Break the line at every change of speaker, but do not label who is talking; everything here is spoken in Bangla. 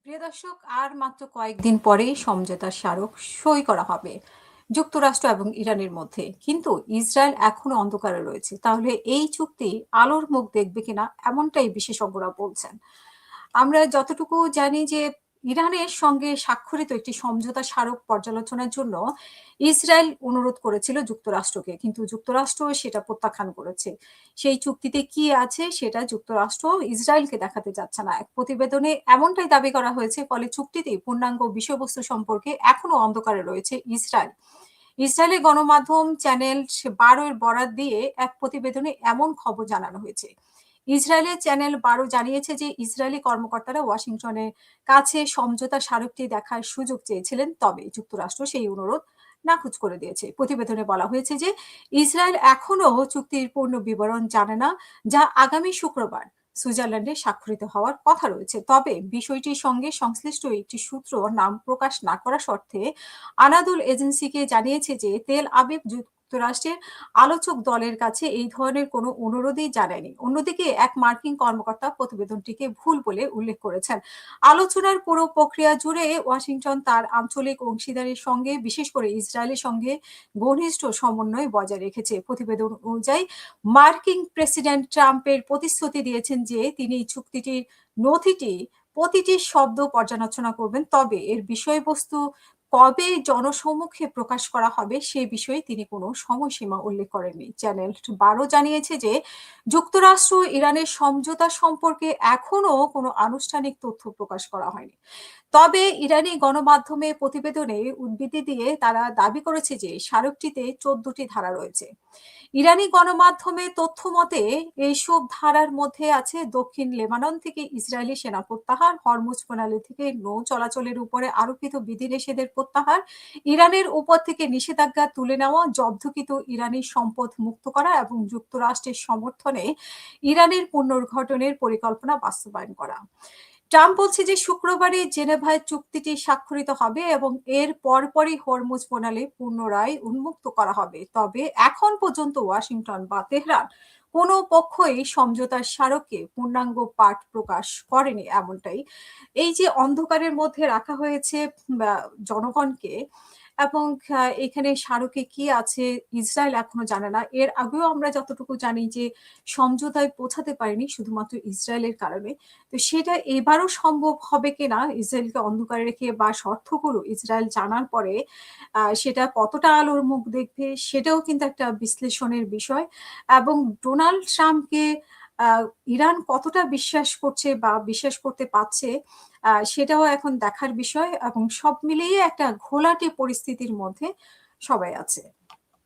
প্রিয় দর্শক, আর মাত্র কয়েকদিন পরেই সমঝোতা স্মারক সই করা হবে যুক্তরাষ্ট্র এবং ইরানের মধ্যে। কিন্তু ইসরায়েল এখনো অন্ধকারে রয়েছে। তাহলে এই চুক্তি আলোর মুখ দেখবে কিনা, এমনটাই বিশেষজ্ঞরা বলছেন। আমরা যতটুকু জানি যে ইরানের সঙ্গে স্বাক্ষরিত একটি সমঝোতা স্মারক পর্যালোচনার জন্য ইসরায়েল অনুরোধ করেছিল যুক্তরাষ্ট্রকে, কিন্তু যুক্তরাষ্ট্র সেটা প্রত্যাখ্যান করেছে। সেই চুক্তিতে কি আছে সেটা যুক্তরাষ্ট্র ইসরায়েলকে দেখাতে যাচ্ছে না। এক প্রতিবেদনে এমনটাই দাবি করা হয়েছে, ফলে চুক্তিতে পূর্ণাঙ্গ বিষয়বস্তু সম্পর্কে এখনো অন্ধকারে রয়েছে ইসরায়েল। ইসরায়েলের গণমাধ্যম চ্যানেল 12 এর বরাত দিয়ে এক প্রতিবেদনে এমন খবর জানানো হয়েছে। ইসরায়েলের চ্যানেল 12 জানিয়েছে যে ইসরায়েলি কর্মকর্তারা ওয়াশিংটনের কাছে সমঝোতা স্মারকটি দেখার সুযোগ চেয়েছিলেন, তবে যুক্তরাষ্ট্র সেই অনুরোধ নাকচ করে দিয়েছে। প্রতিবেদনে বলা হয়েছে যে ইসরায়েল এখনো চুক্তির পূর্ণ বিবরণ জানে না, যা আগামী শুক্রবার সুইজারল্যান্ডে স্বাক্ষরিত হওয়ার কথা রয়েছে। তবে বিষয়টির সঙ্গে সংশ্লিষ্ট একটি সূত্র নাম প্রকাশ না করা শর্তে আনাদুল এজেন্সিকে জানিয়েছে যে তেল আবিব যুক্তরাষ্ট্রের আলোচক দলের কাছে এই ধরনের কোনো অনুরোধই জানায়নি। অন্যদিকে এক মার্কিন কর্মকর্তা প্রতিবেদনটিকে ভুল বলে উল্লেখ করেছেন। আলোচনার পুরো প্রক্রিয়া জুড়ে ওয়াশিংটন তার আঞ্চলিক অংশীদারের সঙ্গে, বিশেষ করে ইসরায়েলের সঙ্গে ঘনিষ্ঠ সমন্বয় বজায় রেখেছে। প্রতিবেদন অনুযায়ী মার্কিন প্রেসিডেন্ট ট্রাম্পের প্রতিশ্রুতি দিয়েছেন যে তিনি চুক্তিটির নথিটি প্রতিটি শব্দ পর্যালোচনা করবেন, তবে এর বিষয়বস্তু কবে জনসম্মুখে প্রকাশ করা হবে সে বিষয়ে তিনি কোনো সময়সীমা উল্লেখ করেননি। চ্যানেল 12 জানিয়েছে যে যুক্তরাষ্ট্র ইরানের সমঝোতা সম্পর্কে এখনো কোনো আনুষ্ঠানিক তথ্য প্রকাশ করা হয়নি। তবে ইরানি গণমাধ্যমে প্রতিবেদনে উদ্ধৃতি দিয়ে তারা দাবি করেছে যে স্মারকটিতে 14টি ধারা রয়েছে। ইরানি গণমাধ্যমে তথ্য মতে এইসব ধারার মধ্যে আছে দক্ষিণ লেবানন থেকে ইসরায়েলি সেনা প্রত্যাহার, হরমুজ প্রণালী থেকে নৌ চলাচলের উপরে আরোপিত বিধিনিষেধের প্রত্যাহার, ইরানের উপর থেকে নিষেধাজ্ঞা তুলে নেওয়া, জব্দকৃত ইরানি সম্পদ মুক্ত করা এবং যুক্তরাষ্ট্রের সমর্থনে ইরানের পুনর্গঠনের পরিকল্পনা বাস্তবায়ন করা। ট্রাম্প বলছে যে শুক্রবারে জেনেভায় চুক্তিটি স্বাক্ষরিত হবে এবং এর পরপরই হরমুজ প্রণালী পুনরায় উন্মুক্ত করা হবে। তবে এখন পর্যন্ত ওয়াশিংটন বা তেহরান কোনো পক্ষই সমঝোতার স্মারকে পূর্ণাঙ্গ পাঠ প্রকাশ করেনি। এমনটাই এই যে অন্ধকারের মধ্যে রাখা হয়েছে জনগণকে, এবং এখানে স্মারকে কি আছে ইসরায়েল এখনো জানে না। এর আগেও আমরা যতটুকু জানি যে সমঝোতায় পৌঁছাতে পারেনি শুধুমাত্র ইসরায়েলের কারণে। তো সেটা এবারও সম্ভব হবে কিনা ইসরায়েলকে অন্ধকারে রেখে, বা শর্তগুলো ইসরায়েল জানার পরে সেটা কতটা আলোর মুখ দেখবে সেটাও কিন্তু একটা বিশ্লেষণের বিষয়। এবং ডোনাল্ড ট্রাম্পকে ইরান কতটা বিশ্বাস করছে বা বিশ্বাস করতে পারছে সেটাও এখন দেখার বিষয়, এবং সব মিলিয়ে একটা ঘোলাটে পরিস্থিতির মধ্যে সবাই আছে।